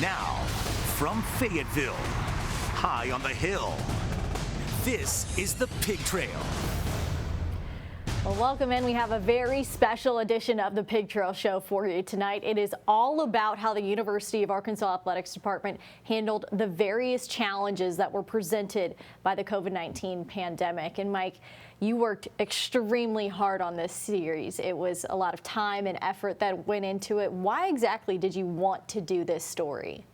Now, from Fayetteville, high on the hill, this is the Pig Trail. Well, welcome in. We have a very special edition of the Pig Trail Show for you tonight. It is all about how the University of Arkansas Athletics Department handled the various challenges that were presented by the COVID-19 pandemic. And Mike, you worked extremely hard on this series. It was a lot of time and effort that went into it. Why exactly did you want to do this story?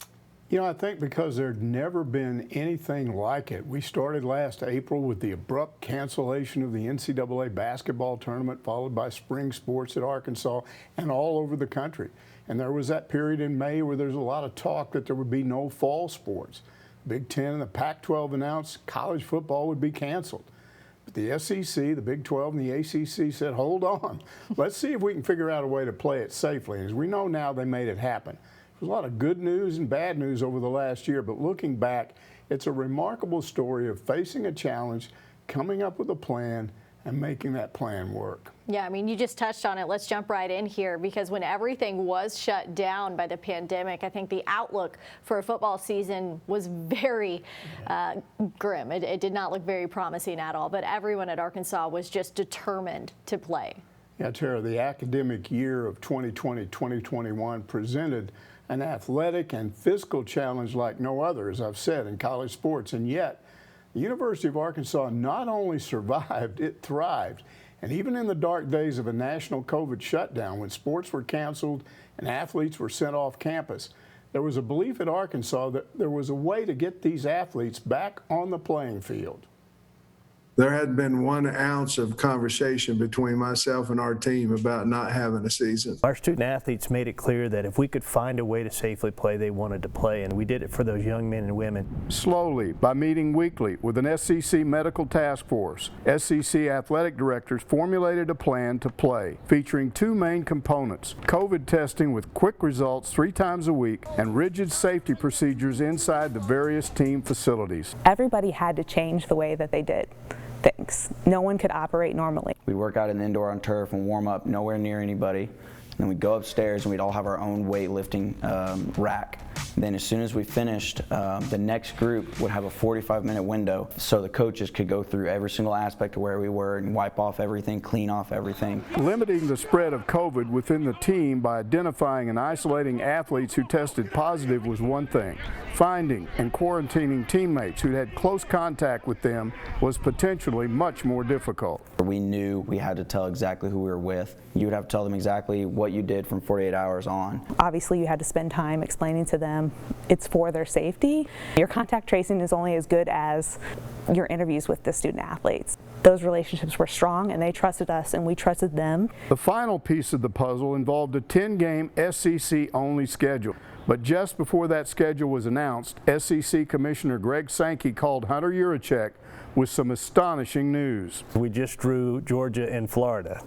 You know, I think because there'd never been anything like it. We started last April with the abrupt cancellation of the NCAA basketball tournament, followed by spring sports at Arkansas and all over the country. And there was that period in May where there's a lot of talk that there would be no fall sports. Big Ten and the Pac-12 announced college football would be canceled. But the SEC, the Big 12, and the ACC said, hold on. Let's see if we can figure out a way to play it safely. And as we know now, they made it happen. There's a lot of good news and bad news over the last year, but looking back, it's a remarkable story of facing a challenge, coming up with a plan, and making that plan work. Yeah, I mean, you just touched on it. Let's jump right in here, because when everything was shut down by the pandemic, I think the outlook for a football season was very grim. It did not look very promising at all, but everyone at Arkansas was just determined to play. Yeah, Tara, the academic year of 2020-2021 presented an athletic and physical challenge like no other, as I've said, in college sports. And yet, the University of Arkansas not only survived, it thrived. And even in the dark days of a national COVID shutdown, when sports were canceled and athletes were sent off campus, there was a belief at Arkansas that there was a way to get these athletes back on the playing field. There hadn't been 1 ounce of conversation between myself and our team about not having a season. Our student athletes made it clear that if we could find a way to safely play, they wanted to play, and we did it for those young men and women. Slowly, by meeting weekly with an SEC medical task force, SEC athletic directors formulated a plan to play, featuring 2 main components: COVID testing with quick results 3 times a week, and rigid safety procedures inside the various team facilities. Everybody had to change the way that they did things. No one could operate normally. We work out in the indoor on turf and warm up nowhere near anybody. And then we'd go upstairs and we'd all have our own weightlifting rack. Then as soon as we finished, the next group would have a 45-minute window so the coaches could go through every single aspect of where we were and wipe off everything, clean off everything. Limiting the spread of COVID within the team by identifying and isolating athletes who tested positive was one thing. Finding and quarantining teammates who had close contact with them was potentially much more difficult. We knew we had to tell exactly who we were with. You would have to tell them exactly what you did from 48 hours on. Obviously, you had to spend time explaining to them it's for their safety. Your contact tracing is only as good as your interviews with the student athletes. Those relationships were strong, and they trusted us, and we trusted them. The final piece of the puzzle involved a 10-game SEC-only schedule. But just before that schedule was announced, SEC Commissioner Greg Sankey called Hunter Yurachek with some astonishing news. We just drew Georgia and Florida.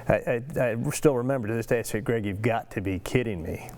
I still remember to this day, I said, Greg, you've got to be kidding me.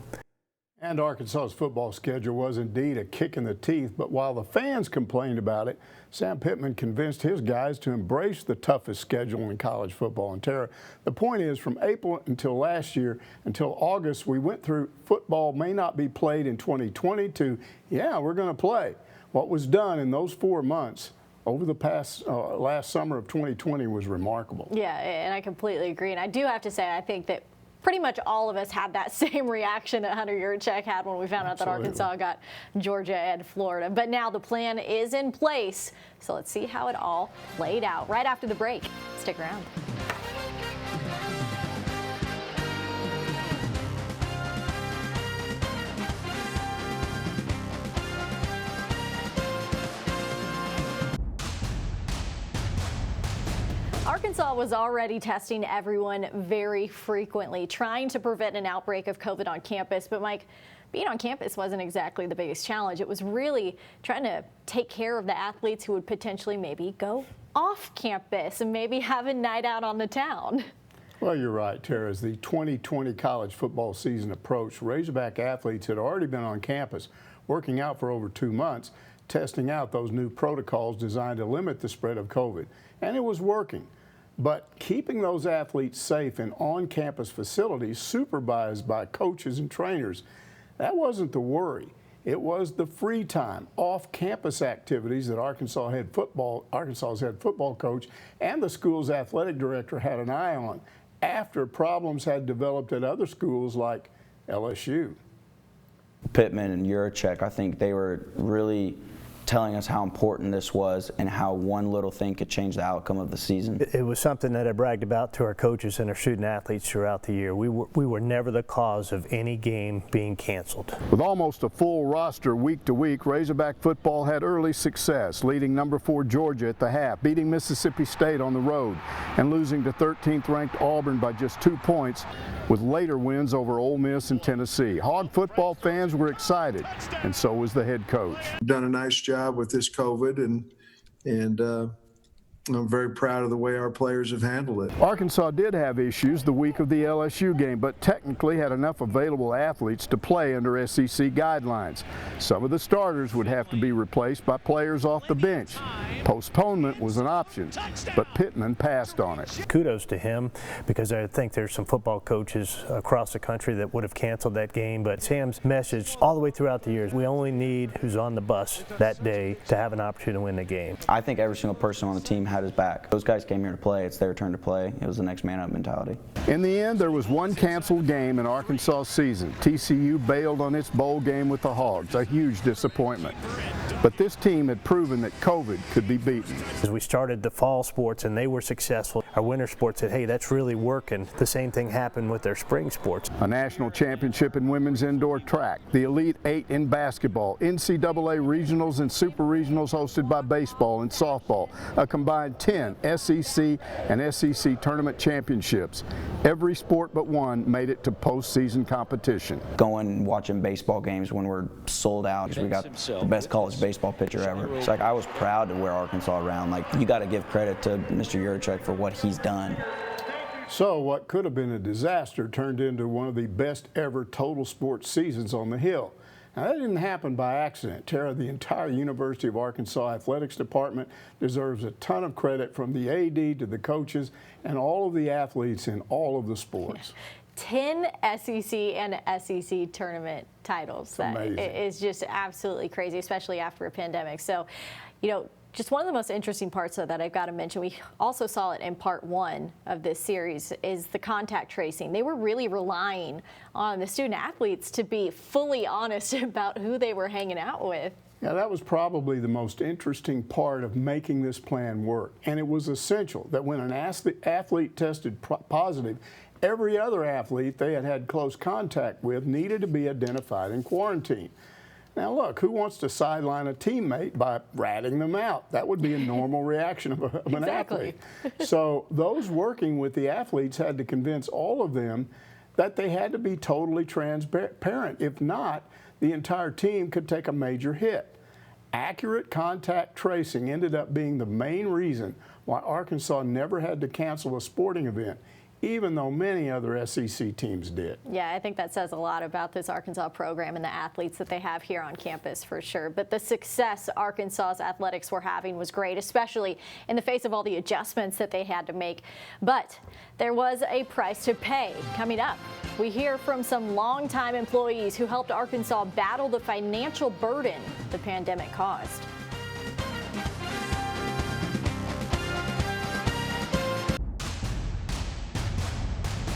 And Arkansas's football schedule was indeed a kick in the teeth, but while the fans complained about it, Sam Pittman convinced his guys to embrace the toughest schedule in college football. And Tara, the point is, from April until last year, until August, we went through football may not be played in 2020 to, yeah, we're going to play. What was done in those 4 months over the past last summer of 2020 was remarkable. Yeah, and I completely agree. And I do have to say, I think that pretty much all of us had that same reaction that Hunter Yurachek had when we found out that Arkansas got Georgia and Florida. But now the plan is in place, so let's see how it all played out right after the break. Stick around. Arkansas was already testing everyone very frequently, trying to prevent an outbreak of COVID on campus. But Mike, being on campus wasn't exactly the biggest challenge. It was really trying to take care of the athletes who would potentially maybe go off campus and maybe have a night out on the town. Well, you're right, Tara. As the 2020 college football season approached, Razorback athletes had already been on campus, working out for over 2 months, testing out those new protocols designed to limit the spread of COVID. And it was working. But keeping those athletes safe in on-campus facilities supervised by coaches and trainers, that wasn't the worry. It was the free time, off-campus activities that Arkansas's head football coach and the school's athletic director had an eye on after problems had developed at other schools like LSU. Pittman and Juracek, I think they were really telling us how important this was and how one little thing could change the outcome of the season. It was something that I bragged about to our coaches and our student athletes throughout the year. We were never the cause of any game being canceled. With almost a full roster week to week, Razorback football had early success, leading number 4 Georgia at the half, beating Mississippi State on the road, and losing to 13th ranked Auburn by just 2 points, with later wins over Ole Miss and Tennessee. Hog football fans were excited, and so was the head coach. Done a nice job with this COVID, and I'm very proud of the way our players have handled it. Arkansas did have issues the week of the LSU game, but technically had enough available athletes to play under SEC guidelines. Some of the starters would have to be replaced by players off the bench. Postponement was an option, but Pittman passed on it. Kudos to him, because I think there's some football coaches across the country that would have canceled that game, but Sam's message all the way throughout the years, we only need who's on the bus that day to have an opportunity to win the game. I think every single person on the team had his back. Those guys came here to play. It's their turn to play. It was the next man up mentality. In the end, there was one canceled game in Arkansas season. TCU bailed on its bowl game with the Hogs, a huge disappointment. But this team had proven that COVID could be beaten. As we started the fall sports and they were successful, our winter sports said, hey, that's really working. The same thing happened with their spring sports. A national championship in women's indoor track, the Elite 8 in basketball, NCAA regionals and super regionals hosted by baseball and softball, a combined 10 SEC and SEC tournament championships. Every sport but one made it to postseason competition. Going and watching baseball games when we're sold out because we got the best college baseball pitcher ever. It's like I was proud to wear Arkansas around. Like, you got to give credit to Mr. Juracek for what he's done. So what could have been a disaster turned into one of the best ever total sports seasons on the Hill. Now, that didn't happen by accident. Tara, the entire University of Arkansas Athletics Department deserves a ton of credit, from the AD to the coaches and all of the athletes in all of the sports. 10 SEC and SEC tournament titles. That is just absolutely crazy, especially after a pandemic. So, you know, just one of the most interesting parts that I've got to mention, we also saw it in part 1 of this series, is the contact tracing. They were really relying on the student athletes to be fully honest about who they were hanging out with. Yeah, that was probably the most interesting part of making this plan work. And it was essential that when an athlete tested positive, every other athlete they had had close contact with needed to be identified and quarantined. Now look, who wants to sideline a teammate by ratting them out? That would be a normal reaction of an athlete. So those working with the athletes had to convince all of them that they had to be totally transparent. If not, the entire team could take a major hit. Accurate contact tracing ended up being the main reason why Arkansas never had to cancel a sporting event, even though many other SEC teams did. Yeah, I think that says a lot about this Arkansas program and the athletes that they have here on campus for sure. But the success Arkansas's athletics were having was great, especially in the face of all the adjustments that they had to make. But there was a price to pay. Coming up, we hear from some longtime employees who helped Arkansas battle the financial burden the pandemic caused.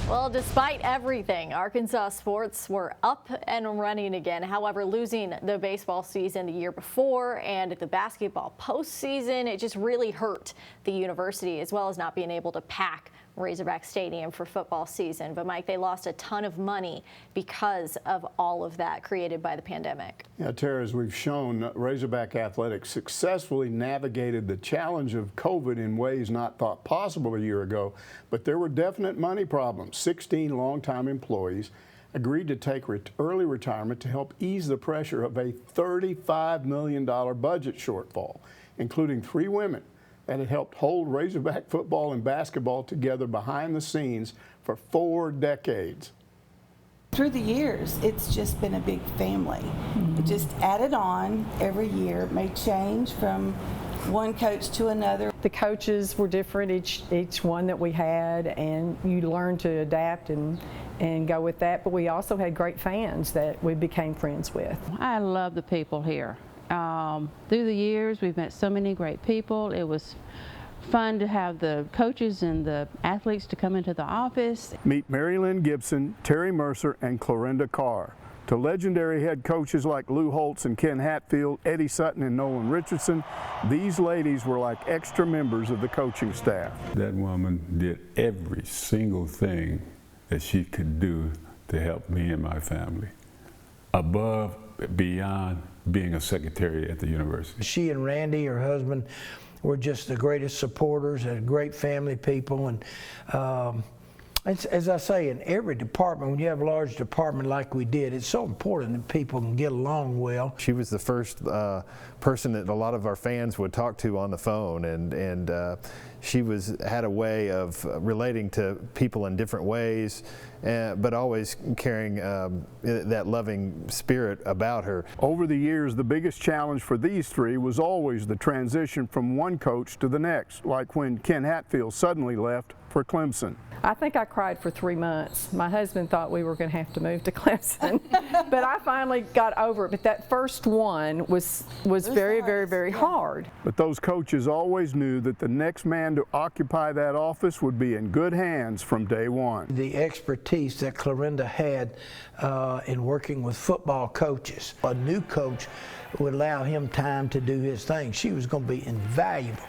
Well, despite everything, Arkansas sports were up and running again. However, losing the baseball season the year before and the basketball postseason, it just really hurt the university, as well as not being able to pack Razorback Stadium for football season. But Mike, they lost a ton of money because of all of that created by the pandemic. Yeah, Tara, as we've shown, Razorback Athletics successfully navigated the challenge of COVID in ways not thought possible a year ago, but there were definite money problems. 16 longtime employees agreed to take early retirement to help ease the pressure of a $35 million budget shortfall, including 3 women that had helped hold Razorback football and basketball together behind the scenes for 4 decades. Through the years, it's just been a big family. It just added on every year, may change from one coach to another. The coaches were different, each one that we had, and you learn to adapt and and go with that. But we also had great fans that we became friends with. I love the people here. Through the years, we've met so many great people. It was fun to have the coaches and the athletes to come into the office. Meet Mary Lynn Gibson, Terry Mercer, and Clorinda Carr. To legendary head coaches like Lou Holtz and Ken Hatfield, Eddie Sutton and Nolan Richardson, these ladies were like extra members of the coaching staff. That woman did every single thing that she could do to help me and my family, above, beyond being a secretary at the university. She and Randy, her husband, were just the greatest supporters and great family people. And as I say, in every department, when you have a large department like we did, it's so important that people can get along well. She was the first person that a lot of our fans would talk to on the phone, and she had a way of relating to people in different ways, but always carrying that loving spirit about her. Over the years, the biggest challenge for these three was always the transition from one coach to the next, like when Ken Hatfield suddenly left for Clemson. I think I cried for 3 months. My husband thought we were going to have to move to Clemson, but I finally got over it. But that first one was very hard. But those coaches always knew that the next man to occupy that office would be in good hands from day one. The expertise that Clorinda had in working with football coaches. A new coach would allow him time to do his thing. She was going to be invaluable.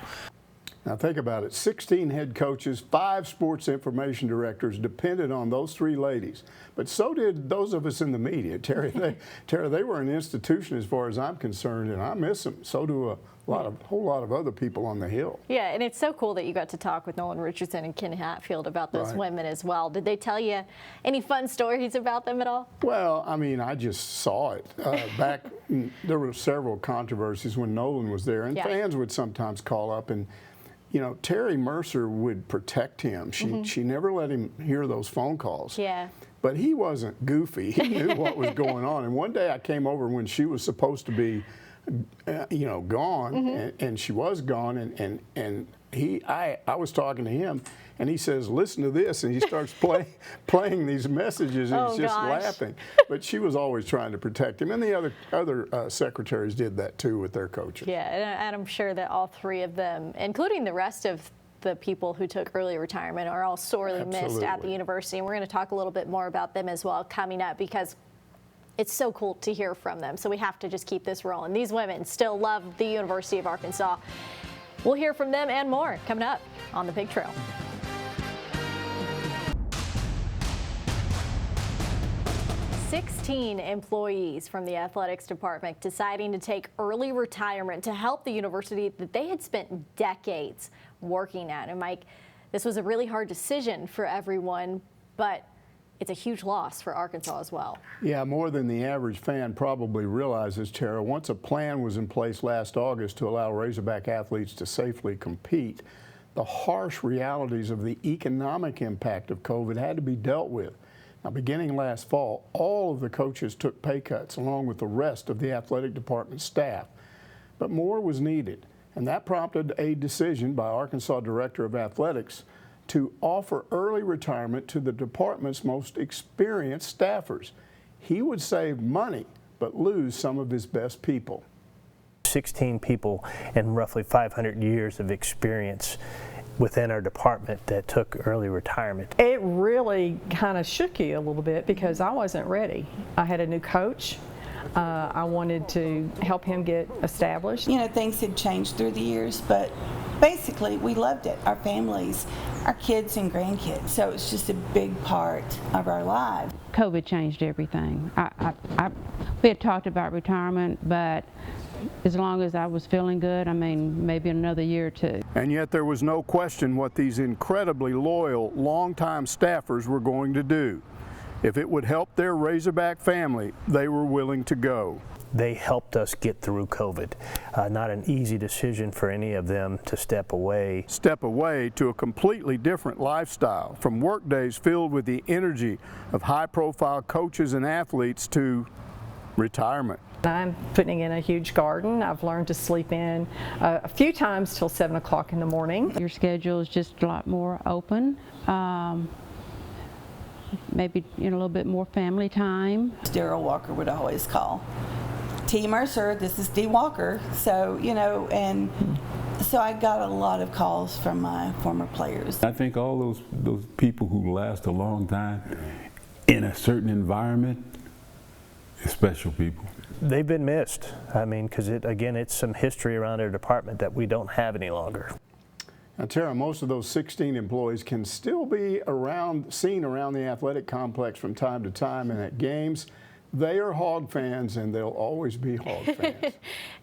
Now think about it, 16 head coaches, 5 sports information directors depended on those 3 ladies. But so did those of us in the media. Terry, they were an institution as far as I'm concerned, and I miss them. So do a whole lot of other people on the Hill. Yeah, and it's so cool that you got to talk with Nolan Richardson and Ken Hatfield about those women as well. Did they tell you any fun stories about them at all? Well, I mean, I just saw it. Back, there were several controversies when Nolan was there, and fans would sometimes call up and, you know, Terry Mercer would protect him. She never let him hear those phone calls. Yeah. But he wasn't goofy. He knew what was going on. And one day I came over when she was supposed to be, you know, gone, and she was gone. And I was talking to him, and he says, "Listen to this," and he starts playing these messages, and he's just laughing. But she was always trying to protect him, and the other secretaries did that too with their coaches. Yeah, and I'm sure that all 3 of them, including the rest of the people who took early retirement, are all sorely missed at the university. And we're going to talk a little bit more about them as well coming up, because it's so cool to hear from them. So we have to just keep this rolling. These women still love the University of Arkansas. We'll hear from them and more coming up on the Pig Trail. "16 employees from the athletics department deciding to take early retirement to help the university that they had spent decades working at." And Mike, this was a really hard decision for everyone, but it's a huge loss for Arkansas as well. Yeah, more than the average fan probably realizes, Tara. Once a plan was in place last August to allow Razorback athletes to safely compete, the harsh realities of the economic impact of COVID had to be dealt with. Now, beginning last fall, all of the coaches took pay cuts along with the rest of the athletic department staff. But more was needed, and that prompted a decision by Arkansas Director of Athletics to offer early retirement to the department's most experienced staffers. He would save money, but lose some of his best people. 16 people and roughly 500 years of experience within our department that took early retirement. It really kind of shook you a little bit because I wasn't ready. I had a new coach. I wanted to help him get established. You know, things had changed through the years, but basically we loved it. Our families, our kids and grandkids. So it's just a big part of our lives. COVID changed everything. We had talked about retirement, but as long as I was feeling good, I mean, maybe another year or 2. And yet there was no question what these incredibly loyal, longtime staffers were going to do. If it would help their Razorback family, they were willing to go. They helped us get through COVID. Not an easy decision for any of them to step away. Step away to a completely different lifestyle, from work days filled with the energy of high-profile coaches and athletes to retirement. I'm putting in a huge garden. I've learned to sleep in a few times till 7 o'clock in the morning. Your schedule is just a lot more open. maybe a little bit more family time. Daryl Walker would always call. T. Mercer, this is D. Walker. So, and so I got a lot of calls from my former players. I think all those people who last a long time in a certain environment is special people. They've been missed. I mean, because again, it's some history around our department that we don't have any longer. Now, Tara, most of those 16 employees can still be seen around the athletic complex from time to time and at games. They are Hog fans, and they'll always be Hog fans.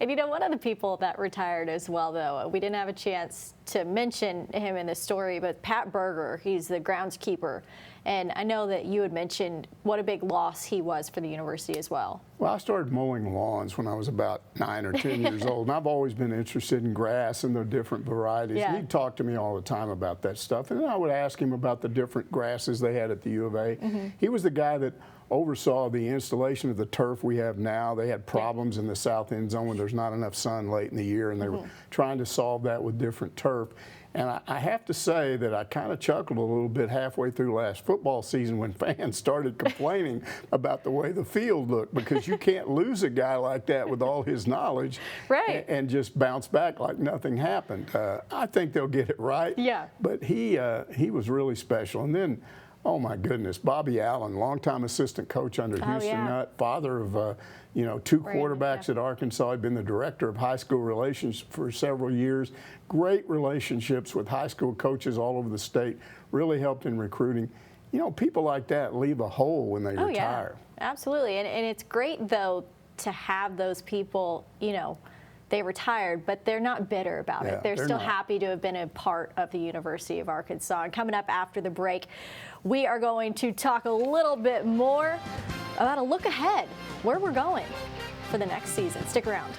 And one of the people that retired as well, though, we didn't have a chance to mention him in the story, but Pat Berger, he's the groundskeeper. And I know that you had mentioned what a big loss he was for the university as well. Well, I started mowing lawns when I was about 9 or 10 years old, and I've always been interested in grass and the different varieties. Yeah. He'd talk to me all the time about that stuff, and then I would ask him about the different grasses they had at the U of A. He was the guy that oversaw the installation of the turf we have now. They had problems in the south end zone when there's not enough sun late in the year, and they were trying to solve that with different turf. And I have to say that I kind of chuckled a little bit halfway through last football season when fans started complaining about the way the field looked, because you can't lose a guy like that with all his knowledge and just bounce back like nothing happened. I think they'll get it right. Yeah. But he was really special. And then, oh my goodness, Bobby Allen, longtime assistant coach under Houston Nutt, father of 2 quarterbacks at Arkansas. He'd been the director of high school relations for several years. Great relationships with high school coaches all over the state. Really helped in recruiting. People like that leave a hole when they retire. Yeah, absolutely. And it's great, though, to have those people, they retired, but they're not bitter about it. They're still happy to have been a part of the University of Arkansas. And coming up after the break, we are going to talk a little bit more about a look ahead, where we're going for the next season. Stick around.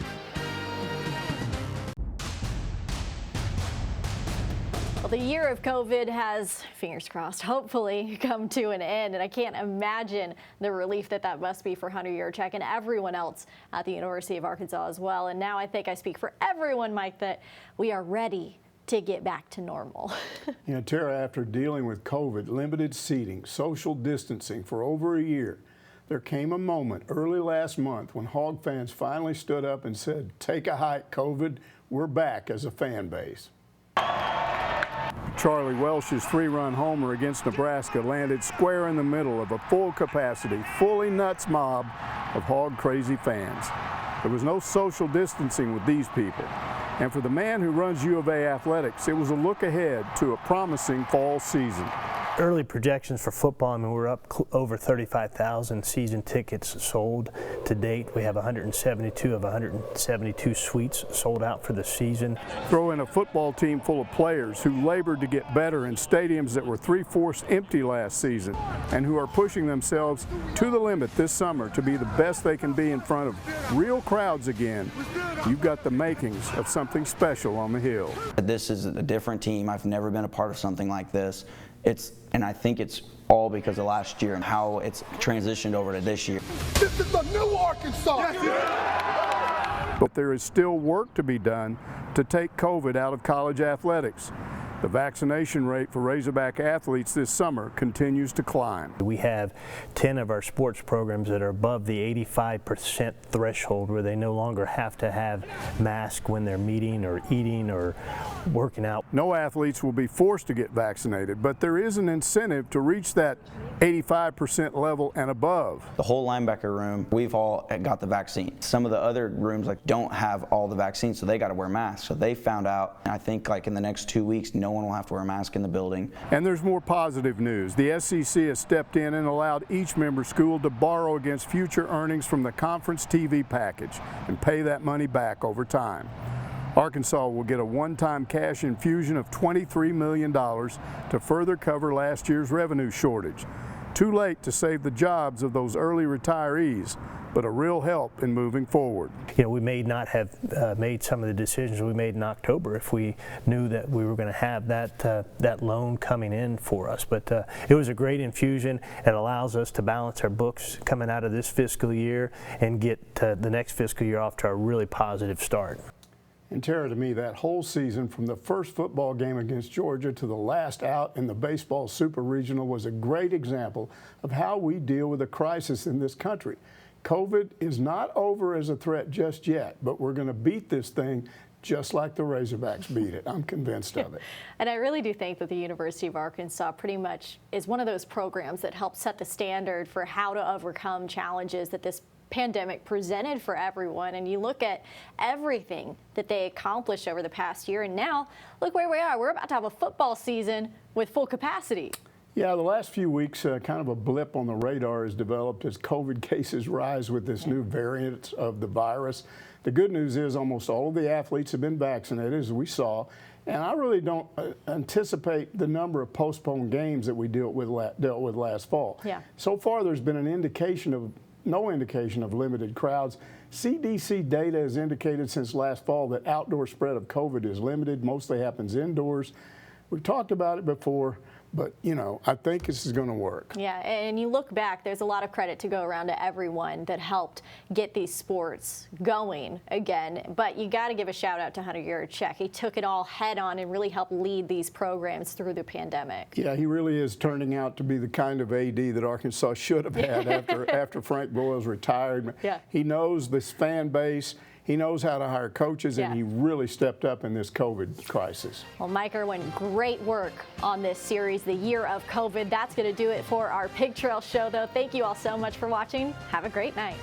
Well, the year of COVID has, fingers crossed, hopefully come to an end, and I can't imagine the relief that must be for Hunter Yurchak and everyone else at the University of Arkansas as well. And now I think I speak for everyone, Mike, that we are ready to get back to normal. Tara, after dealing with COVID, limited seating, social distancing for over a year, there came a moment early last month when Hog fans finally stood up and said, "Take a hike, COVID. We're back as a fan base." Charlie Welsh's 3-run homer against Nebraska landed square in the middle of a full-capacity, fully nuts mob of hog-crazy fans. There was no social distancing with these people. And for the man who runs U of A Athletics, it was a look ahead to a promising fall season. Early projections for football, we're up over 35,000 season tickets sold to date. We have 172 of 172 suites sold out for the season. Throw in a football team full of players who labored to get better in stadiums that were 3/4 empty last season and who are pushing themselves to the limit this summer to be the best they can be in front of real crowds again. You've got the makings of something special on the Hill. This is a different team. I've never been a part of something like this. And I think it's all because of last year and how it's transitioned over to this year. This is the new Arkansas! But there is still work to be done to take COVID out of college athletics. The vaccination rate for Razorback athletes this summer continues to climb. We have 10 of our sports programs that are above the 85% threshold, where they no longer have to have masks when they're meeting or eating or working out. No athletes will be forced to get vaccinated, but there is an incentive to reach that 85% level and above. The whole linebacker room, we've all got the vaccine. Some of the other rooms don't have all the vaccines, so they got to wear masks. So they found out, I think in the next 2 weeks, no one will have to wear a mask in the building. And there's more positive news. The SEC has stepped in and allowed each member school to borrow against future earnings from the conference TV package and pay that money back over time. Arkansas will get a one-time cash infusion of $23 million to further cover last year's revenue shortage. Too late to save the jobs of those early retirees, but a real help in moving forward. We may not have made some of the decisions we made in October if we knew that we were going to have that loan coming in for us. But it was a great infusion. It allows us to balance our books coming out of this fiscal year and get the next fiscal year off to a really positive start. And Tara, to me, that whole season, from the first football game against Georgia to the last out in the baseball super regional, was a great example of how we deal with a crisis in this country. COVID is not over as a threat just yet, but we're going to beat this thing just like the Razorbacks beat it. I'm convinced of it. And I really do think that the University of Arkansas pretty much is one of those programs that helps set the standard for how to overcome challenges that this pandemic presented for everyone. And you look at everything that they accomplished over the past year, and now look where we are. We're about to have a football season with full capacity. Yeah, the last few weeks, kind of a blip on the radar has developed as COVID cases rise with this new variant of the virus. The good news is almost all of the athletes have been vaccinated, as we saw, and I really don't anticipate the number of postponed games that we dealt with last fall. Yeah. So far, there's been no indication of limited crowds. CDC data has indicated since last fall that outdoor spread of COVID is limited, mostly happens indoors. We've talked about it before, but, you know, I think this is going to work. Yeah, and you look back, there's a lot of credit to go around to everyone that helped get these sports going again. But you got to give a shout out to Hunter Yurachek. He took it all head on and really helped lead these programs through the pandemic. Yeah, he really is turning out to be the kind of AD that Arkansas should have had after Frank Broyles retired. Yeah. He knows this fan base. He knows how to hire coaches, and he really stepped up in this COVID crisis. Well, Mike Irwin, great work on this series, The Year of COVID. That's going to do it for our Pig Trail show, though. Thank you all so much for watching. Have a great night.